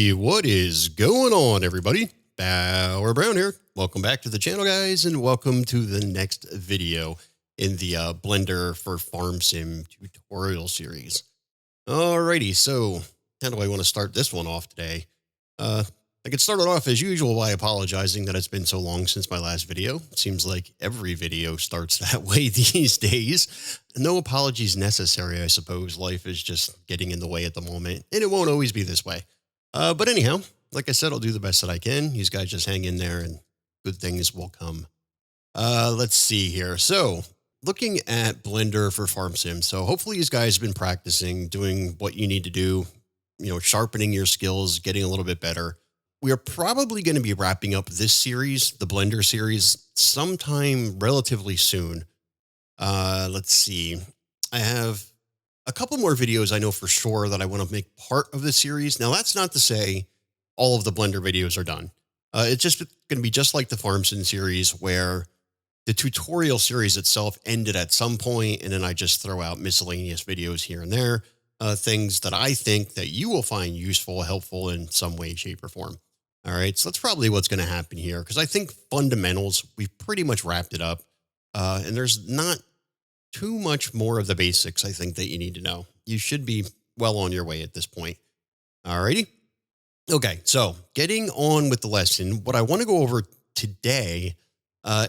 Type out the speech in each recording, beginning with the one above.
Hey, what is going on, everybody? Bauer Brown here. Welcome back to the channel, guys, and welcome to the next video in the Blender for Farm Sim tutorial series. Alrighty, so how do I want to start this one off today? I could start it off as usual by apologizing that it's been so long since my last video. It seems like every video starts that way these days. No apologies necessary, I suppose. Life is just getting in the way at the moment, and it won't always be this way. But anyhow, like I said, I'll do the best that I can. You guys just hang in there and good things will come. Let's see here. So looking at Blender for Farm Sim. So hopefully you guys have been practicing doing what you need to do, sharpening your skills, getting a little bit better. We are probably going to be wrapping up this series, the Blender series, sometime relatively soon. Let's see. I have a couple more videos I know for sure that I want to make part of the series. Now, that's not to say all of the Blender videos are done. It's just going to be just like the Farm Sim series, where the tutorial series itself ended at some point, and then I just throw out miscellaneous videos here and there, things that I think that you will find useful, helpful in some way, shape, or form. All right, so that's probably what's going to happen here, because I think fundamentals, we've pretty much wrapped it up, and there's not too much more of the basics, I think, that you need to know. You should be well on your way at this point. All righty. Okay, so getting on with the lesson, what I want to go over today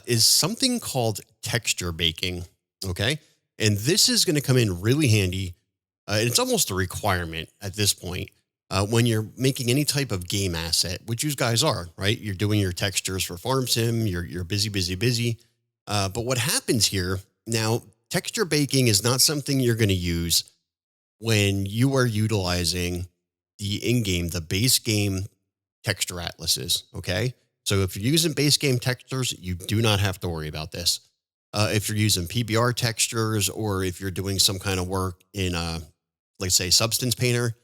is something called texture baking, okay? And this is going to come in really handy, and it's almost a requirement at this point. When you're making any type of game asset, which you guys are, right? You're doing your textures for Farm Sim, you're busy. But what happens here, now, texture baking is not something you're going to use when you are utilizing the in-game, the base game texture atlases, okay? So if you're using base game textures, you do not have to worry about this. If you're using PBR textures, or if you're doing some kind of work in, let's say, Substance Painter,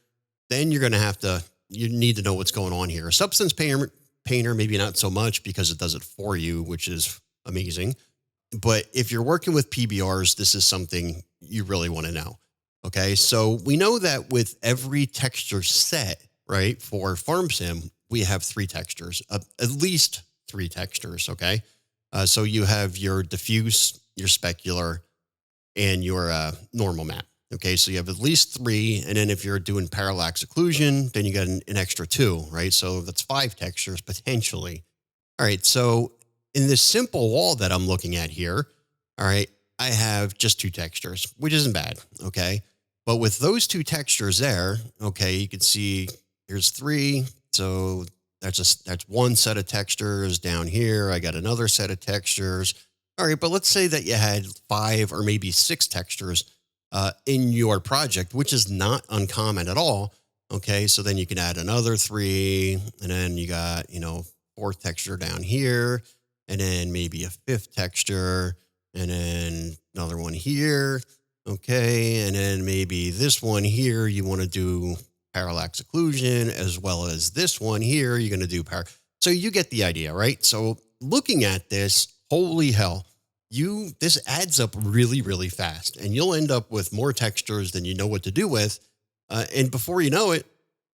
then you're going to have to, you need to know what's going on here. Substance Painter, maybe not so much because it does it for you, which is amazing. But if you're working with PBRs, this is something you really want to know. Okay, so we know that with every texture set, right, for Farm Sim, we have three textures, at least three textures, okay? So you have your diffuse, your specular, and your normal map. Okay, so you have at least three, and then if you're doing parallax occlusion, then you got an extra two, right? So that's five textures potentially. All right, so in this simple wall that I'm looking at here, all right, I have just two textures, which isn't bad, okay? But with those two textures there, okay, you can see here's three, so that's one set of textures. Down here, I got another set of textures. All right, but let's say that you had 5 or maybe 6 textures in your project, which is not uncommon at all. Okay, so then you can add another 3, and then you got, 4th texture down here, and then maybe a 5th texture, and then another one here. Okay, and then maybe this one here, you want to do parallax occlusion, as well as this one here, you're going to do So you get the idea, right? So looking at this, holy hell, this adds up really, really fast, and you'll end up with more textures than you know what to do with. And before you know it,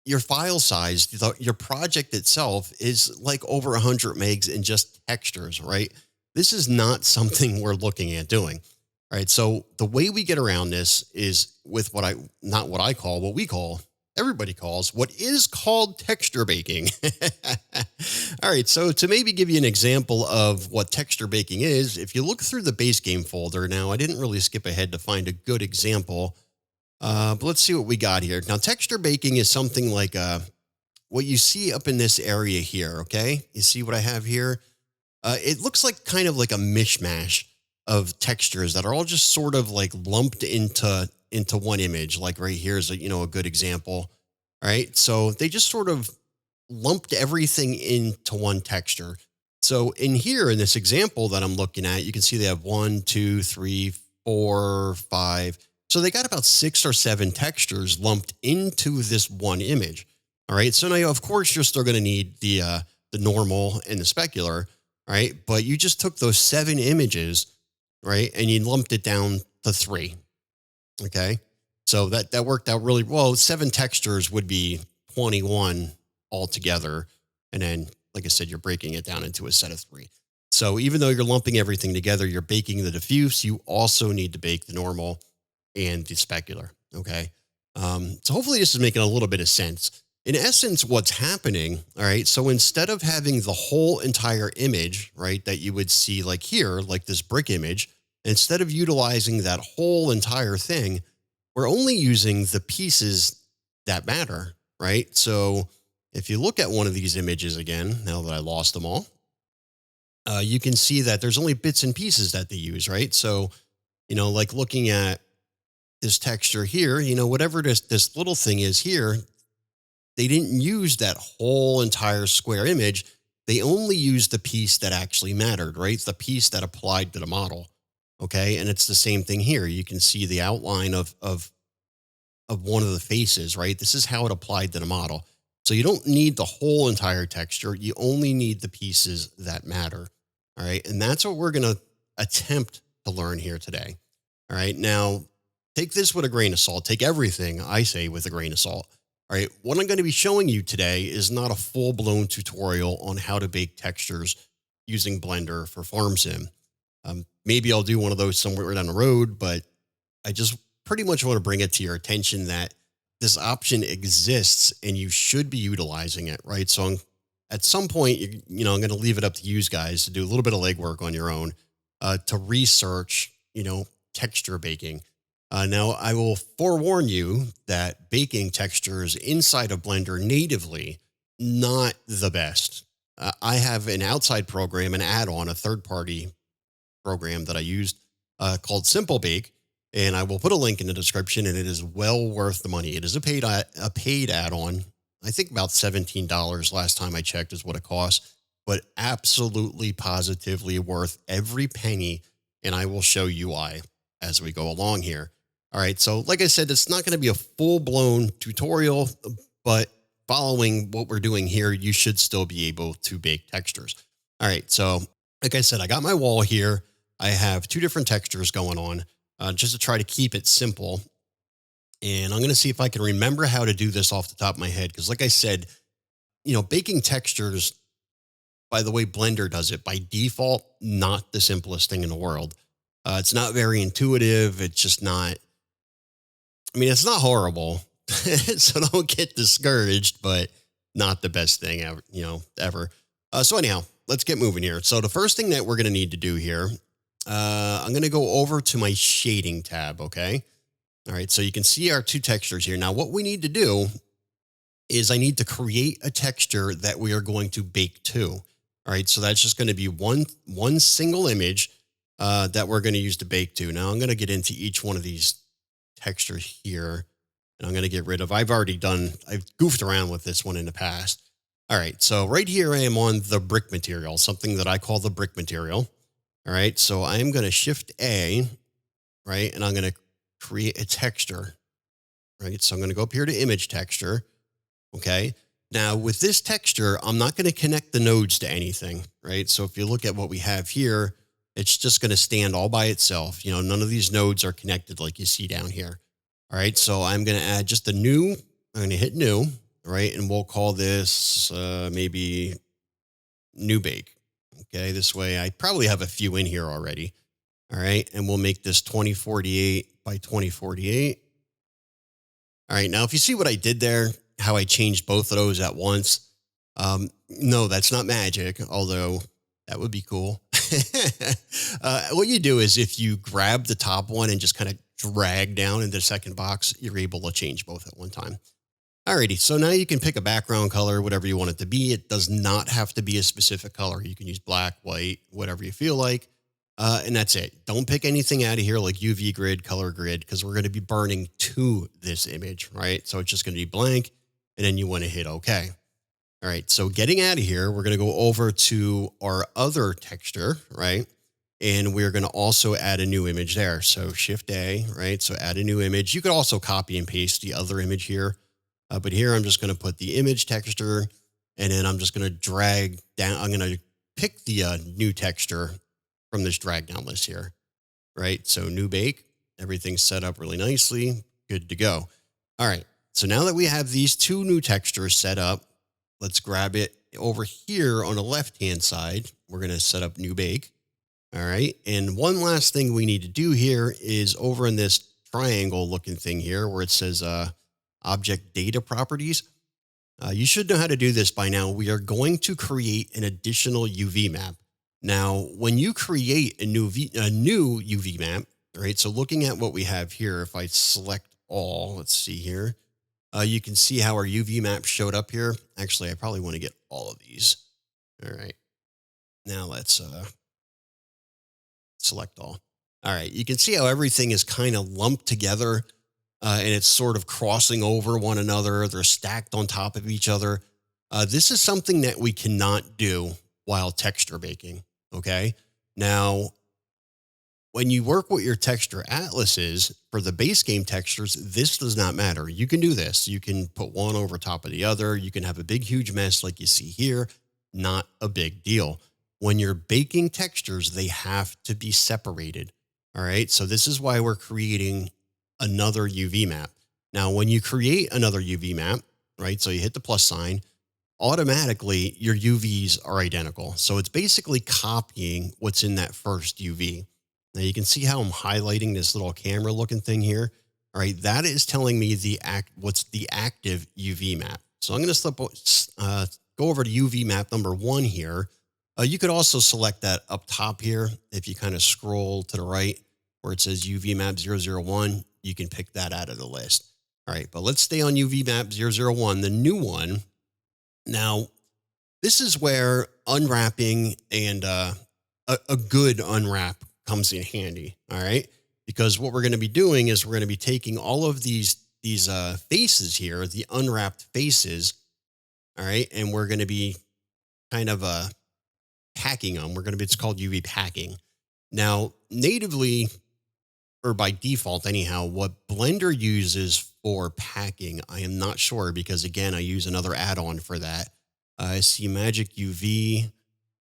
your file size, your project itself is like over 100 megs in just textures, right? This is not something we're looking at doing. All right. So the way we get around this is with what we call, everybody calls, what is called texture baking. All right, so to maybe give you an example of what texture baking is, if you look through the base game folder, now I didn't really skip ahead to find a good example, but let's see what we got here. Now, texture baking is something like what you see up in this area here, okay? You see what I have here? It looks like kind of like a mishmash of textures that are all just sort of like lumped into one image. Like right here is a good example. All right, so they just sort of lumped everything into one texture. So in here, in this example that I'm looking at, you can see they have 1, 2, 3, 4, 5. So they got about 6 or 7 textures lumped into this one image. All right, so now of course you're still going to need the normal and the specular, right? But you just took those 7 images, right, and you lumped it down to 3. Okay, so that worked out really well. 7 textures would be 21 all together. And then, like I said, you're breaking it down into a set of 3. So even though you're lumping everything together, you're baking the diffuse, you also need to bake the normal and the specular. Okay. So hopefully this is making a little bit of sense. In essence, what's happening, all right, so instead of having the whole entire image, right, that you would see like here, like this brick image, instead of utilizing that whole entire thing, we're only using the pieces that matter, right? So if you look at one of these images again, now that I lost them all, you can see that there's only bits and pieces that they use, right? So, like looking at this texture here, whatever this little thing is here, they didn't use that whole entire square image. They only used the piece that actually mattered, right? The piece that applied to the model. Okay. And it's the same thing here. You can see the outline of one of the faces, right? This is how it applied to the model. So you don't need the whole entire texture. You only need the pieces that matter. All right. And that's what we're going to attempt to learn here today. All right. Now, take this with a grain of salt. Take everything I say with a grain of salt. All right. What I'm going to be showing you today is not a full-blown tutorial on how to bake textures using Blender for Farm Sim. Maybe I'll do one of those somewhere down the road, but I just pretty much want to bring it to your attention that this option exists and you should be utilizing it, right? So at some point, I'm going to leave it up to you guys to do a little bit of legwork on your own to research, texture baking. Now, I will forewarn you that baking textures inside of Blender natively, not the best. I have an outside program, an add-on, a third-party program that I used called Simple Bake, and I will put a link in the description, and it is well worth the money. It is a paid add-on. I think about $17 last time I checked is what it costs, but absolutely positively worth every penny, and I will show you why as we go along here. All right, so like I said, it's not going to be a full-blown tutorial, but following what we're doing here, you should still be able to bake textures. All right, so like I said, I got my wall here. I have 2 different textures going on just to try to keep it simple. And I'm going to see if I can remember how to do this off the top of my head. Because like I said, baking textures, by the way Blender does it, by default, not the simplest thing in the world. It's not very intuitive. It's just not, it's not horrible. So don't get discouraged, but not the best thing ever, ever. So anyhow, let's get moving here. So the first thing that we're going to need to do here, I'm going to go over to my shading tab. Okay. All right. So you can see our 2 textures here. Now, what we need to do is I need to create a texture that we are going to bake to. All right. So that's just going to be one single image that we're going to use to bake to. Now I'm going to get into each one of these textures here, and I'm going to get rid of, I've goofed around with this one in the past. All right. So right here, I am on the brick material, something that I call the brick material. All right. So I am going to Shift A, right? And I'm going to create a texture, right? So I'm going to go up here to image texture. Okay. Now with this texture, I'm not going to connect the nodes to anything, right? So if you look at what we have here, it's just going to stand all by itself. None of these nodes are connected like you see down here. All right. So I'm going to add just I'm going to hit new, right? And we'll call this maybe new bake. Okay. This way I probably have a few in here already. All right. And we'll make this 2048 by 2048. All right. Now, if you see what I did there, how I changed both of those at once. No, that's not magic, although that would be cool. What you do is if you grab the top one and just kind of drag down into the second box, you're able to change both at one time. Alrighty, so now you can pick a background color, whatever you want it to be. It does not have to be a specific color. You can use black, white, whatever you feel like. And that's it. Don't pick anything out of here like UV grid, color grid, because we're going to be burning to this image, right? So it's just going to be blank, and then you want to hit OK. All right, so getting out of here, we're going to go over to our other texture, right? And we're going to also add a new image there. So Shift A, right? So add a new image. You could also copy and paste the other image here. But here I'm just going to put the image texture, and then I'm just going to drag down. I'm going to pick the new texture from this drag down list here, right? So new bake, everything's set up really nicely. Good to go. All right. So now that we have these 2 new textures set up, let's grab it over here on the left-hand side. We're going to set up new bake. All right. And one last thing we need to do here is over in this triangle looking thing here where it says object data properties. You should know how to do this by now. We are going to create an additional UV map. Now, when you create a new UV map, right? So looking at what we have here, if I select all, let's see here, you can see how our UV map showed up here. Actually, I probably want to get all of these. All right. Now let's select all. All right. You can see how everything is kind of lumped together. And it's sort of crossing over one another. They're stacked on top of each other. This is something that we cannot do while texture baking, okay? Now, when you work with your texture atlases for the base game textures, this does not matter. You can do this. You can put one over top of the other. You can have a big, huge mess like you see here. Not a big deal. When you're baking textures, they have to be separated, all right? So this is why we're creating another UV map. Now, when you create another UV map, right, so you hit the plus sign, automatically your UVs are identical. So it's basically copying what's in that first UV. Now you can see how I'm highlighting this little camera looking thing here. All right, that is telling me what's the active UV map. So I'm going to go over to UV map number 1 here. You could also select that up top here. If you kind of scroll to the right where it says UV map 001, you can pick that out of the list. All right, but let's stay on UV map 001, the new one. Now, this is where unwrapping and a good unwrap comes in handy, all right? Because what we're going to be doing is we're going to be taking all of these faces here, the unwrapped faces, all right? And we're going to be kind of packing them. It's called UV packing. Now, natively, or by default anyhow, what Blender uses for packing, I am not sure because, again, I use another add-on for that. I see Magic UV.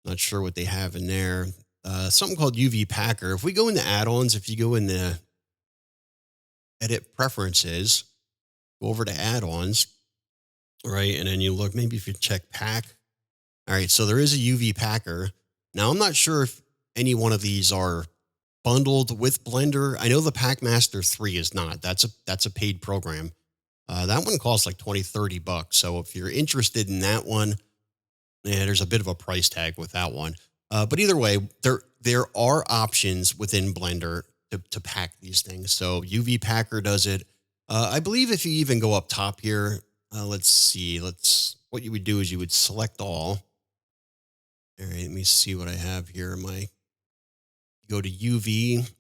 Not sure what they have in there. Something called UV Packer. If we go into add-ons, if you go in the edit preferences, go over to add-ons, right? And then you look, maybe if you check pack. All right, so there is a UV Packer. Now, I'm not sure if any one of these are bundled with Blender. I know the Packmaster 3 is not. That's a paid program. That one costs like $20-$30. So if you're interested in that one, there's a bit of a price tag with that one. But either way, there are options within Blender to pack these things. So UV Packer does it. I believe if you even go up top here, let's see. What you would do is you would select all. All right, let me see what I have here. Go to UV,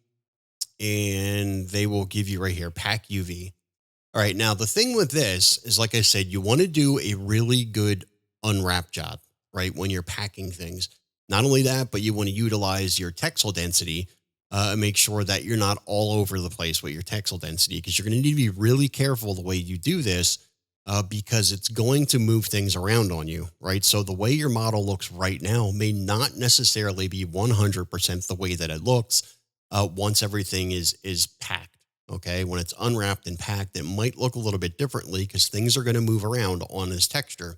and they will give you right here, pack UV. All right, now the thing with this is, like I said, you want to do a really good unwrap job, right, when you're packing things. Not only that, but you want to utilize your texel density and make sure that you're not all over the place with your texel density, because you're going to need to be really careful the way you do this because it's going to move things around on you, right? So the way your model looks right now may not necessarily be 100% the way that it looks once everything is packed, okay? When it's unwrapped and packed, it might look a little bit differently because things are going to move around on this texture,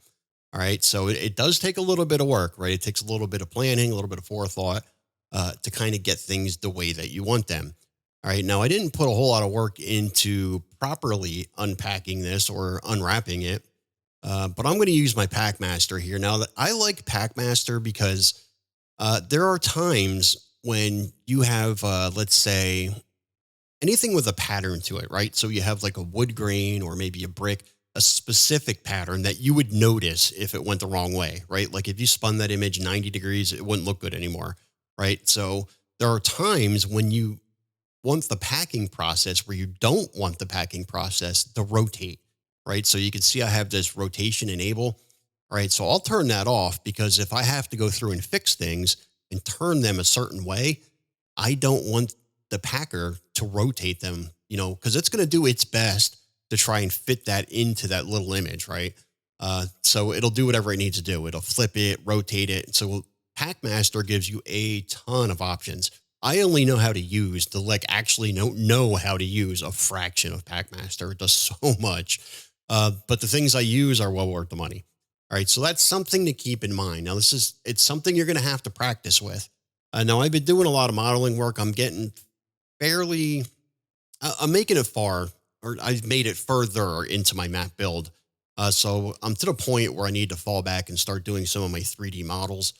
all right? So it does take a little bit of work, right? It takes a little bit of planning, a little bit of forethought to kind of get things the way that you want them. All right, now I didn't put a whole lot of work into properly unpacking this or unwrapping it, but I'm going to use my Packmaster here. Now, I like Packmaster because there are times when you have, let's say, anything with a pattern to it, right? So you have like a wood grain or maybe a brick, a specific pattern that you would notice if it went the wrong way, right? Like if you spun that image 90 degrees, it wouldn't look good anymore, right? So there are times when you want the packing process where you don't want the packing process to rotate, right? So you can see I have this rotation enable, right? So I'll turn that off because if I have to go through and fix things and turn them a certain way, I don't want the packer to rotate them, because it's going to do its best to try and fit that into that little image, right? So it'll do whatever it needs to do. It'll flip it, rotate it. So Packmaster gives you a ton of options. I only know how to use actually know how to use a fraction of Packmaster. It does so much. But the things I use are well worth the money. All right. So that's something to keep in mind. Now, it's something you're going to have to practice with. Now, I've been doing a lot of modeling work. I'm getting fairly, I'm making it far, or I've made it further into my map build. So I'm to the point where I need to fall back and start doing some of my 3D models.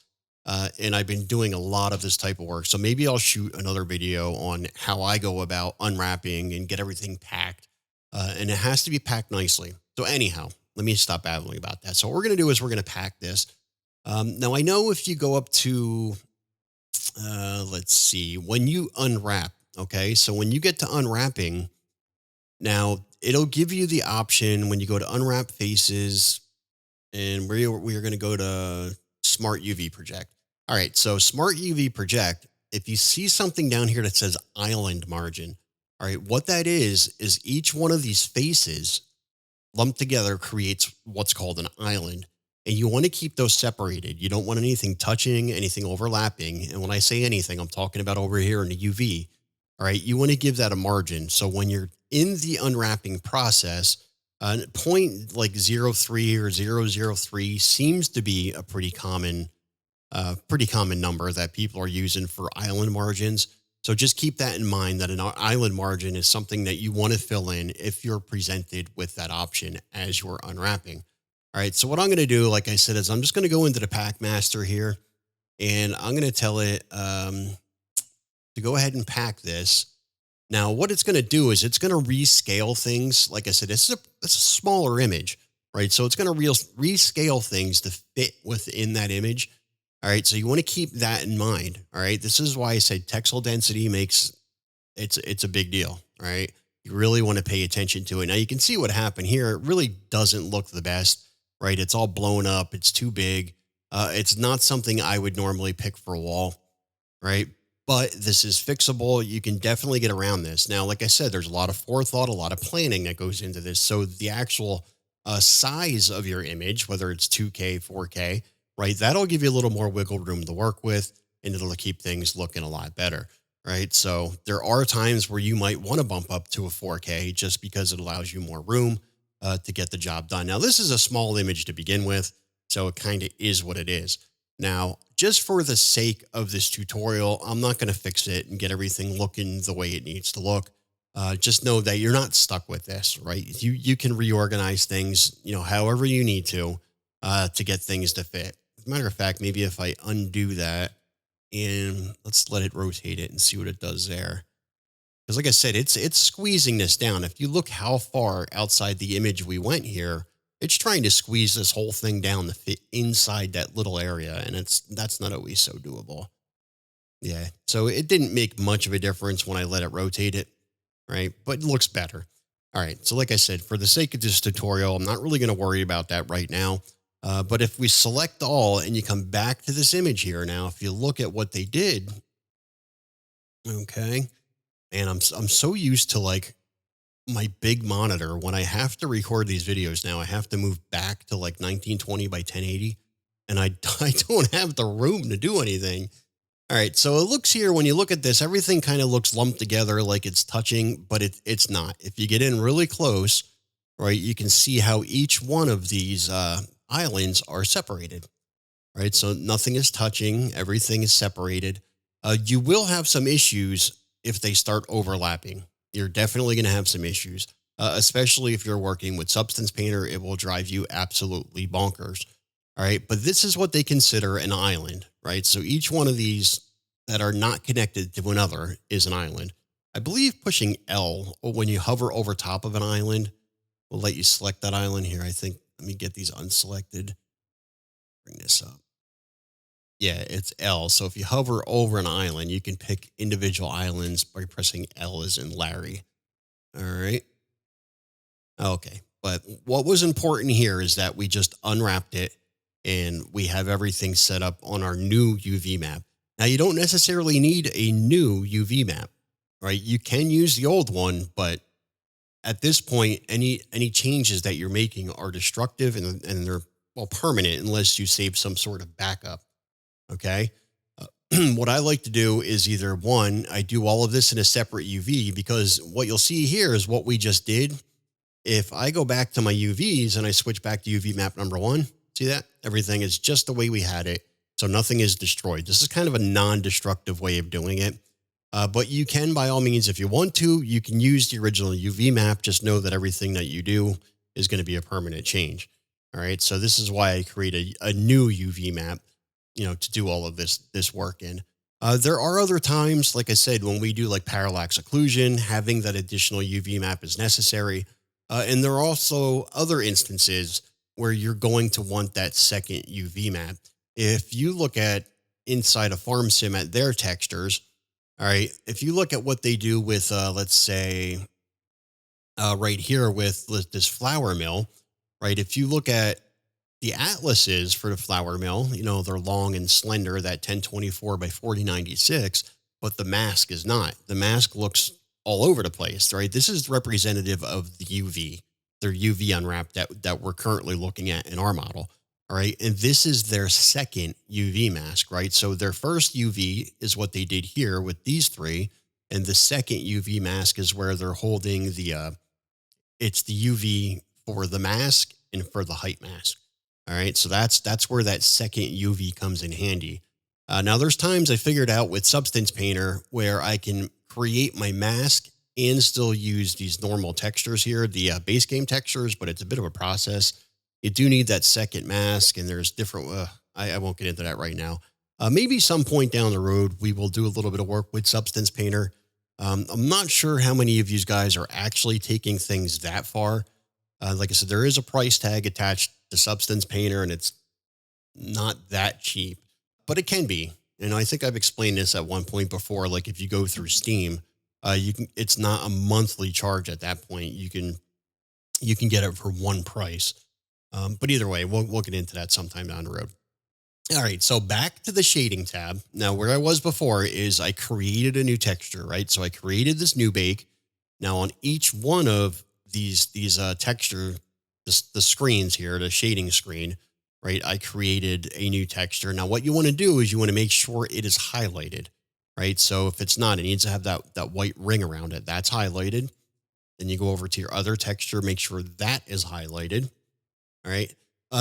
And I've been doing a lot of this type of work. So maybe I'll shoot another video on how I go about unwrapping and get everything packed. And it has to be packed nicely. So anyhow, let me stop babbling about that. So what we're going to do is we're going to pack this. Now I know if you go up to, let's see, when you unwrap, okay. So when you get to unwrapping, now it'll give you the option when you go to unwrap faces, and we're going to go to smart UV project. All right. So smart UV project, if you see something down here that says island margin, all right, what that is each one of these faces lumped together creates what's called an island. And you want to keep those separated. You don't want anything touching, anything overlapping. And when I say anything, I'm talking about over here in the UV. All right. You want to give that a margin. So when you're in the unwrapping process, point like 0.3 or 0.03 seems to be a pretty common number that people are using for island margins. So just keep that in mind, that an island margin is something that you want to fill in if you're presented with that option as you're unwrapping. All right. So what I'm going to do, like I said, is I'm just going to go into the pack master here, and I'm going to tell it to go ahead and pack this. Now, what it's going to do is it's going to rescale things. Like I said, it's a smaller image, right? So it's going to rescale things to fit within that image. All right. So you want to keep that in mind. All right. This is why I said texel density it's a big deal. All right. You really want to pay attention to it. Now you can see what happened here. It really doesn't look the best, right? It's all blown up. It's too big. It's not something I would normally pick for a wall, right? But this is fixable. You can definitely get around this. Now, like I said, there's a lot of forethought, a lot of planning that goes into this. So the actual size of your image, whether it's 2K, 4K, right, that'll give you a little more wiggle room to work with, and it'll keep things looking a lot better, right? So there are times where you might want to bump up to a 4K just because it allows you more room to get the job done. Now, this is a small image to begin with, so it kind of is what it is. Now, just for the sake of this tutorial, I'm not going to fix it and get everything looking the way it needs to look. Just know that you're not stuck with this, right? You can reorganize things, however you need to get things to fit. As a matter of fact, maybe if I undo that and let's let it rotate it and see what it does there. Because like I said, it's squeezing this down. If you look how far outside the image we went here, it's trying to squeeze this whole thing down to fit inside that little area. And that's not always so doable. Yeah. So it didn't make much of a difference when I let it rotate it. Right. But it looks better. All right. So like I said, for the sake of this tutorial, I'm not really going to worry about that right now. But if we select all and you come back to this image here now, if you look at what they did. Okay. And I'm so used to like my big monitor. When I have to record these videos now, I have to move back to like 1920 by 1080. And I don't have the room to do anything. All right. So it looks here, when you look at this, everything kind of looks lumped together like it's touching, but it's not. If you get in really close, right, you can see how each one of these islands are separated, right? So nothing is touching. Everything is separated. You will have some issues if they start overlapping. You're definitely going to have some issues, especially if you're working with Substance Painter. It will drive you absolutely bonkers. All right. But this is what they consider an island, right? So each one of these that are not connected to another is an island. I believe pushing L when you hover over top of an island will let you select that island here. I think, let me get these unselected. Bring this up. Yeah, it's L. So if you hover over an island, you can pick individual islands by pressing L as in Larry. All right. Okay. But what was important here is that we just unwrapped it and we have everything set up on our new UV map. Now, you don't necessarily need a new UV map, right? You can use the old one, but at this point, any changes that you're making are destructive and they're, well, permanent unless you save some sort of backup. Okay. What I like to do is either one, I do all of this in a separate UV, because what you'll see here is what we just did. If I go back to my UVs and I switch back to UV map number 1, See that? Everything is just the way we had it. So nothing is destroyed. This is kind of a non-destructive way of doing it. But you can, by all means, if you want to, you can use the original UV map. Just know that everything that you do is going to be a permanent change. All right. So this is why I create a new UV map, to do all of this work in. There are other times, like I said, when we do like parallax occlusion, having that additional UV map is necessary. And there are also other instances where you're going to want that second UV map. If you look at inside of FarmSim at their textures, all right, if you look at what they do with, let's say, right here with this flour mill, right? If you look at the atlases for the flour mill, they're long and slender, that 1024 by 4096, but the mask is not. The mask looks all over the place, right? This is representative of the UV, their UV unwrap that we're currently looking at in our model. All right. And this is their second UV mask, right? So their first UV is what they did here with these three. And the second UV mask is where they're holding it's the UV for the mask and for the height mask. All right. So that's where that second UV comes in handy. Now there's times I figured out with Substance Painter where I can create my mask and still use these normal textures here, the base game textures, but it's a bit of a process. You do need that second mask, and there's different, I won't get into that right now. Maybe some point down the road, we will do a little bit of work with Substance Painter. I'm not sure how many of you guys are actually taking things that far. Like I said, there is a price tag attached to Substance Painter, and it's not that cheap, but it can be. And I think I've explained this at one point before. Like if you go through Steam, it's not a monthly charge at that point. You can get it for one price. But either way, we'll get into that sometime down the road. All right, so back to the shading tab. Now, where I was before is I created a new texture, right? So I created this new bake. Now, on each one of these texture, the screens here, the shading screen, right? I created a new texture. Now, what you want to do is you want to make sure it is highlighted, right? So if it's not, it needs to have that white ring around it. That's highlighted. Then you go over to your other texture, make sure that is highlighted. All right.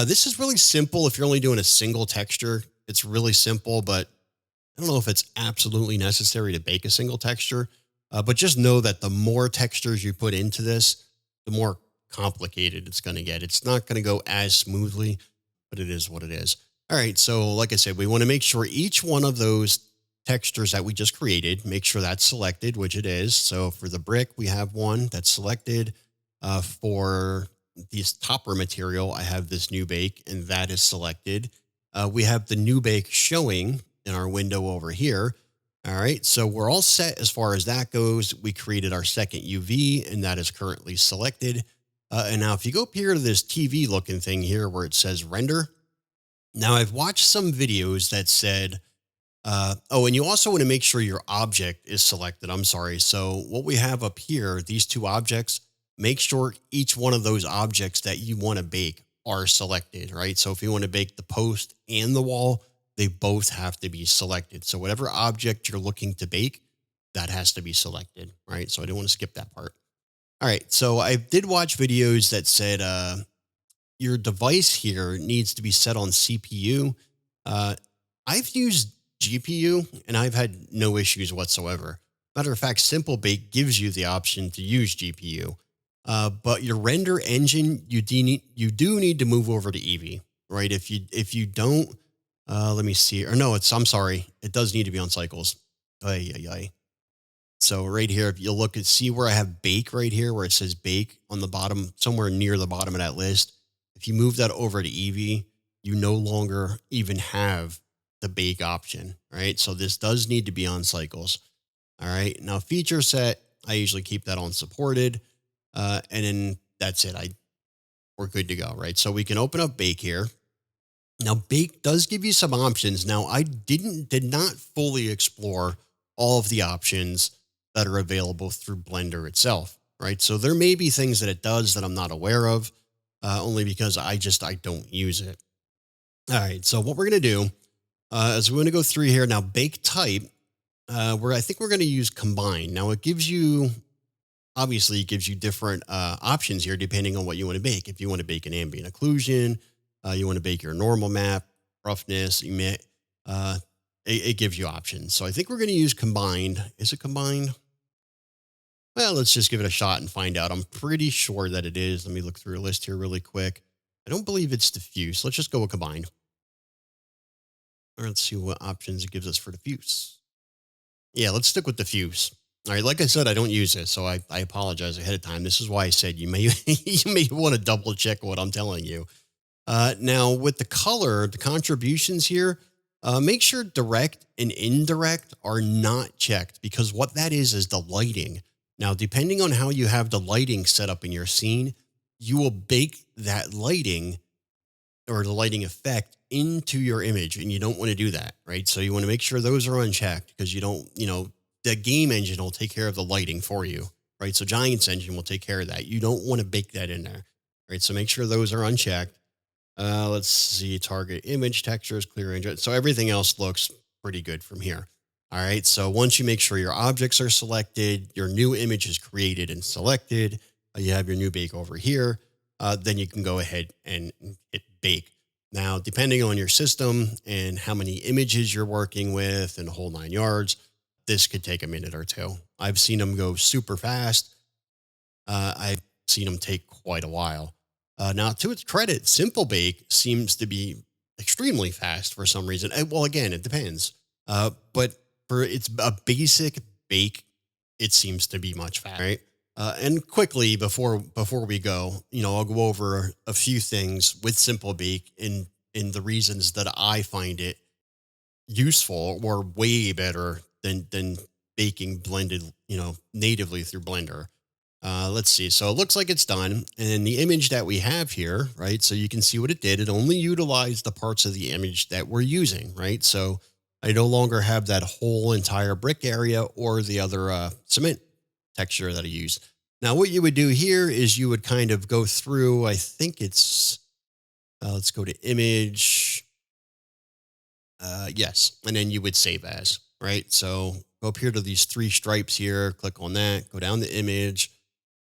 This is really simple. If you're only doing a single texture, it's really simple, but I don't know if it's absolutely necessary to bake a single texture. But just know that the more textures you put into this, the more complicated it's going to get. It's not going to go as smoothly, but it is what it is. All right. So like I said, we want to make sure each one of those textures that we just created, make sure that's selected, which it is. So for the brick, we have one that's selected. For this topper material, I have this new bake, and that is selected. We have the new bake showing in our window over here. All right, so we're all set as far as that goes. We created our second UV, and that is currently selected. And now if you go up here to this TV looking thing here where it says render, now I've watched some videos that said, and you also want to make sure your object is selected. I'm sorry. So what we have up here, these two objects, make sure each one of those objects that you want to bake are selected, right? So if you want to bake the post and the wall, they both have to be selected. So whatever object you're looking to bake, that has to be selected, right? So I don't want to skip that part. All right. So I did watch videos that said your device here needs to be set on CPU. I've used GPU, and I've had no issues whatsoever. Matter of fact, Simple Bake gives you the option to use GPU. But your render engine, you do need to move over to Eevee, right? If you don't, let me see. Or no, I'm sorry. It does need to be on cycles. So right here, if you look and see where I have bake right here, where it says bake on the bottom, somewhere near the bottom of that list. If you move that over to Eevee, you no longer even have the bake option, right? So this does need to be on cycles. All right. Now feature set, I usually keep that on supported. And then that's it. We're good to go, right? So we can open up bake here. Now bake does give you some options. Now I did not fully explore all of the options that are available through Blender itself, right? So there may be things that it does that I'm not aware of, only because I don't use it. All right. So what we're going to do is we're going to go through here now. Bake type, I think we're going to use combine. Now it gives you different options here depending on what you want to bake. If you want to bake an ambient occlusion, You want to bake your normal map, roughness, emit. Uh, it gives you options. So I think we're going to use combined. Is it combined? Well, let's just give it a shot and find out. I'm pretty sure that it is. Let me look through a list here really quick. I don't believe it's diffuse. Let's just go with combined. Or let's see what options it gives us for diffuse. Yeah, let's stick with diffuse. All right, like I said, I don't use it, so I apologize ahead of time. This is why I said you may you may want to double check what I'm telling you. Now, with the color, the contributions here, make sure direct and indirect are not checked because what that is the lighting. Now, depending on how you have the lighting set up in your scene, you will bake that lighting or the lighting effect into your image, and you don't want to do that, right? So you want to make sure those are unchecked because you don't, the game engine will take care of the lighting for you, right? So Giants engine will take care of that. You don't want to bake that in there, right? So make sure those are unchecked. Let's see, target image textures, clear range. So everything else looks pretty good from here. All right. So once you make sure your objects are selected, your new image is created and selected, you have your new bake over here, then you can go ahead and hit bake. Now, depending on your system and how many images you're working with and the whole 9 yards, this could take a minute or two. I've seen them go super fast. I've seen them take quite a while. Now, to its credit, Simple Bake seems to be extremely fast for some reason. Well, again, it depends. But for its a basic bake, it seems to be much faster. Right? And quickly before we go, I'll go over a few things with Simple Bake in the reasons that I find it useful or way better than baking blended, natively through Blender. Let's see. So it looks like it's done. And the image that we have here, right? So you can see what it did. It only utilized the parts of the image that we're using, right? So I no longer have that whole entire brick area or the other cement texture that I used. Now, what you would do here is you would kind of go through, I think it's, let's go to image. Yes. And then you would save as, right? So go up here to these three stripes here, click on that, go down the image,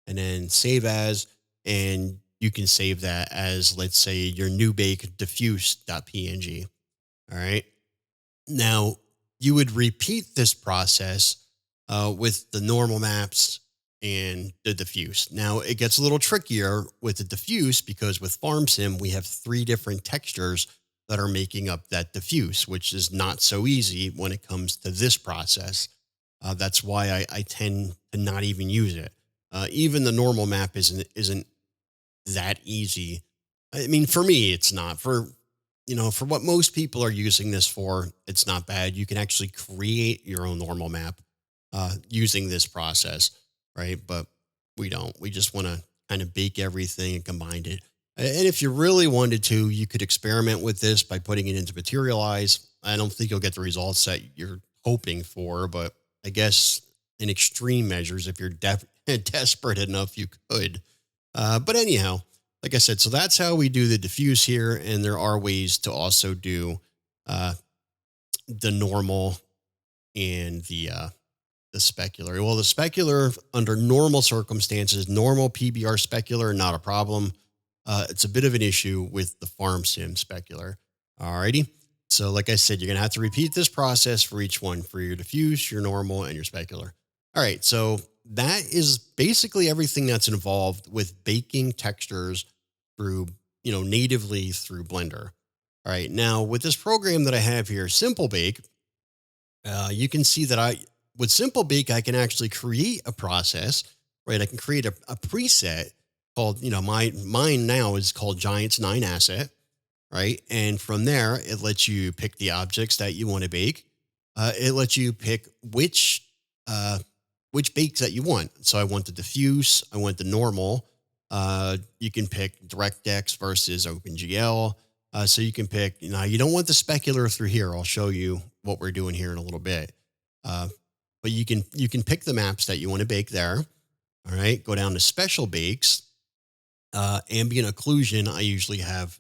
and then save as, and you can save that as, let's say, your new bake diffuse.png. All right. Now, you would repeat this process with the normal maps and the diffuse. Now, it gets a little trickier with the diffuse because with Farm Sim, we have 3 different textures that are making up that diffuse, which is not so easy when it comes to this process. That's why I tend to not even use it. Even the normal map isn't that easy. I mean, for me, it's not. For what most people are using this for, it's not bad. You can actually create your own normal map using this process, right? But we don't. We just want to kind of bake everything and combine it. And if you really wanted to, you could experiment with this by putting it into Materialize. I don't think you'll get the results that you're hoping for, but I guess in extreme measures, if you're desperate enough, you could. But anyhow, like I said, so that's how we do the diffuse here. And there are ways to also do the normal and the specular. Well, the specular under normal circumstances, normal PBR specular, not a problem. It's a bit of an issue with the Farm Sim specular. Alrighty. So like I said, you're going to have to repeat this process for each one, for your diffuse, your normal, and your specular. All right. So that is basically everything that's involved with baking textures through, natively through Blender. All right. Now with this program that I have here, Simple Bake, you can see that with Simple Bake, I can actually create a process, right? I can create a preset called, mine now is called Giants 9 asset, right? And from there, it lets you pick the objects that you want to bake. It lets you pick which bakes that you want. So I want the diffuse, I want the normal. You can pick DirectX versus OpenGL. So you can pick, you don't want the specular through here. I'll show you what we're doing here in a little bit. But you can pick the maps that you want to bake there. All right. Go down to special bakes. Ambient occlusion, I usually have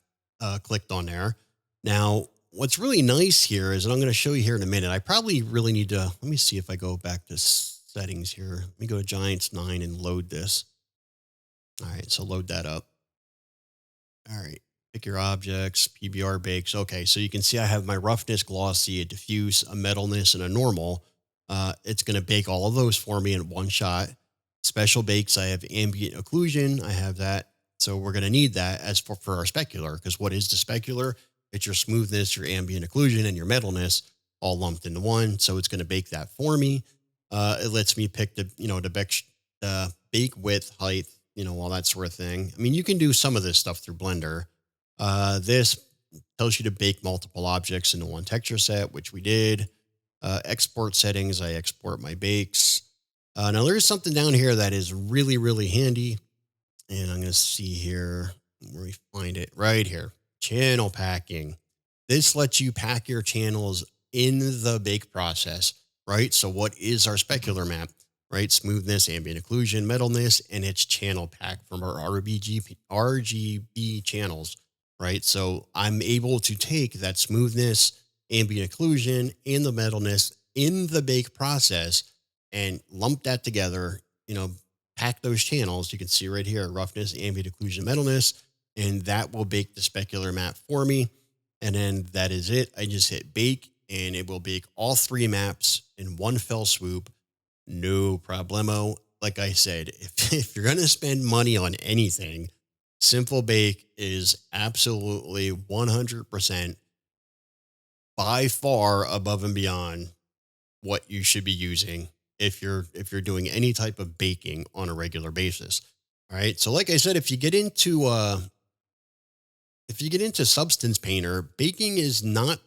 clicked on there. Now, what's really nice here is, and I'm going to show you here in a minute, I probably really need to, let me see if I go back to settings here. Let me go to Giants 9 and load this. All right, so load that up. All right, pick your objects, PBR bakes. Okay, so you can see I have my roughness, glossy, a diffuse, a metalness, and a normal. It's going to bake all of those for me in one shot. Special bakes, I have ambient occlusion. I have that. So we're going to need that as for our specular, because what is the specular? It's your smoothness, your ambient occlusion, and your metalness all lumped into one. So it's going to bake that for me. It lets me pick the bake width, height, all that sort of thing. I mean, you can do some of this stuff through Blender. This tells you to bake multiple objects into one texture set, which we did. Export settings, I export my bakes. Now there's something down here that is really, really handy. And I'm going to see here where we find it right here. Channel packing. This lets you pack your channels in the bake process, right? So what is our specular map, right? Smoothness, ambient occlusion, metalness, and it's channel pack from our RGB channels, right? So I'm able to take that smoothness, ambient occlusion, and the metalness in the bake process and lump that together, pack those channels. You can see right here, roughness, ambient occlusion, metalness, and that will bake the specular map for me. And then that is it. I just hit bake and it will bake all three maps in one fell swoop. No problemo. Like I said, if you're going to spend money on anything, Simple Bake is absolutely 100% by far above and beyond what you should be using if you're doing any type of baking on a regular basis. All right. So like I said, if you get into Substance Painter, baking is not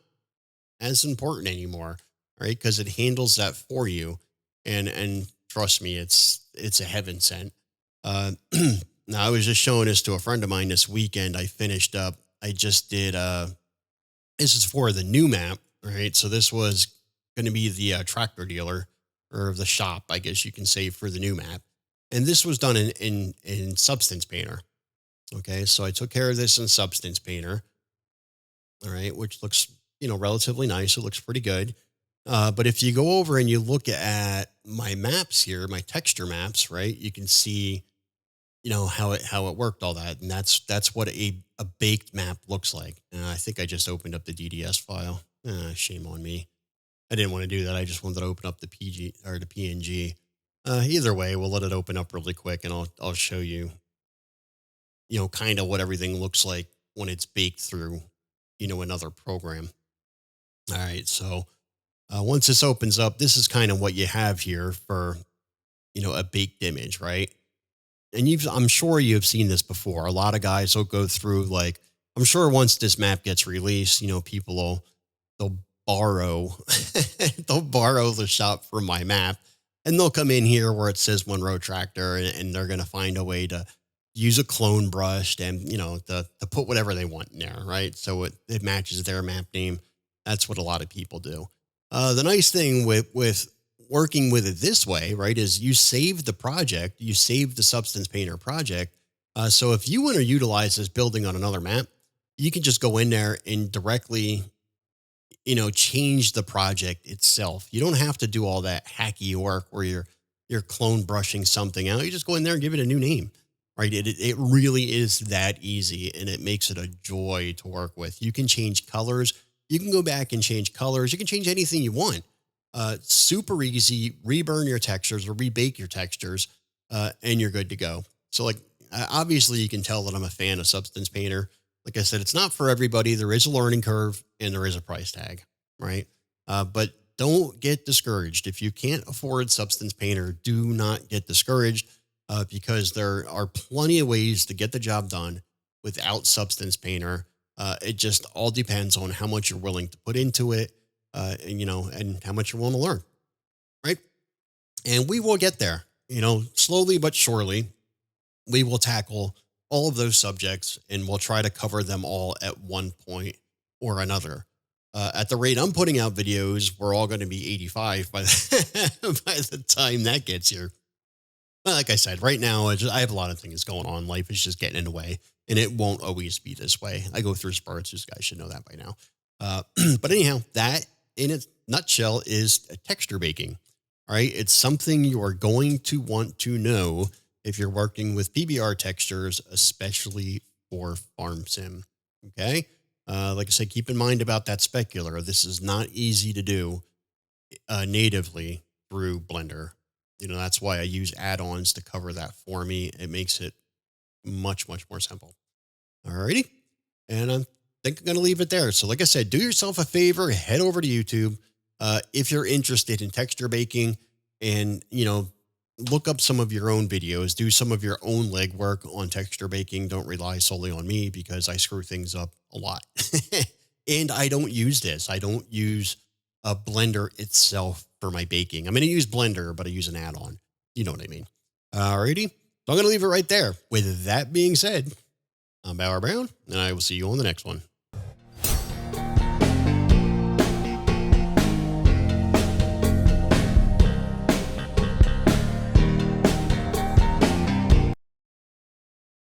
as important anymore, right? Because it handles that for you. And trust me, it's a heaven sent. Now I was just showing this to a friend of mine this weekend. I finished up. I just did. This is for the new map, right? So this was going to be the tractor dealer or the shop, I guess you can say, for the new map. And this was done in Substance Painter. Okay, so I took care of this in Substance Painter. All right, which looks relatively nice. It looks pretty good. But if you go over and you look at my maps here, my texture maps, right, you can see how it worked, all that, and that's what a baked map looks like. I think I just opened up the DDS file. Shame on me. I didn't want to do that. I just wanted to open up the PG or the PNG. Either way, we'll let it open up really quick, and I'll show you, kind of what everything looks like when it's baked through, another program. All right, so once this opens up, this is kind of what you have here for, a baked image, right? And I'm sure you've seen this before. A lot of guys will go through, like, I'm sure once this map gets released, people they'll borrow, they'll borrow the shop from my map, and they'll come in here where it says Monroe Tractor, and they're going to find a way to use a clone brush and, to put whatever they want in there, right? So it matches their map name. That's what a lot of people do. The nice thing with working with it this way, right, is you save the project, you save the Substance Painter project. So if you want to utilize this building on another map, you can just go in there and directly, change the project itself. You don't have to do all that hacky work where you're clone brushing something out. You just go in there and give it a new name, right? It really is that easy, and it makes it a joy to work with. You can change colors. You can go back and change colors. You can change anything you want. Super easy. Reburn your textures or rebake your textures, and you're good to go. So, like, obviously, you can tell that I'm a fan of Substance Painter. Like I said, it's not for everybody. There is a learning curve and there is a price tag, right? But don't get discouraged. If you can't afford Substance Painter, do not get discouraged, because there are plenty of ways to get the job done without Substance Painter. It just all depends on how much you're willing to put into it, and how much you're willing to learn, right? And we will get there, slowly but surely. We will tackle all of those subjects, and we'll try to cover them all at one point or another. At the rate I'm putting out videos, we're all going to be 85 by the time that gets here. But like I said, right now, I have a lot of things going on. Life is just getting in the way, and it won't always be this way. I go through spurts. You guys should know that by now. But anyhow, that in a nutshell is texture baking. All right. It's something you are going to want to know if you're working with PBR textures, especially for Farm Sim. Okay. Like I said, keep in mind about that specular. This is not easy to do natively through Blender. That's why I use add-ons to cover that for me. It makes it much, much more simple. Alrighty. And I think I'm going to leave it there. So like I said, do yourself a favor, head over to YouTube. If you're interested in texture baking and, look up some of your own videos, do some of your own legwork on texture baking. Don't rely solely on me because I screw things up a lot. And I don't use this. I don't use a Blender itself for my baking. I'm going to use Blender, but I use an add-on. You know what I mean? Alrighty. So I'm going to leave it right there. With that being said, I'm Bauer Brown, and I will see you on the next one.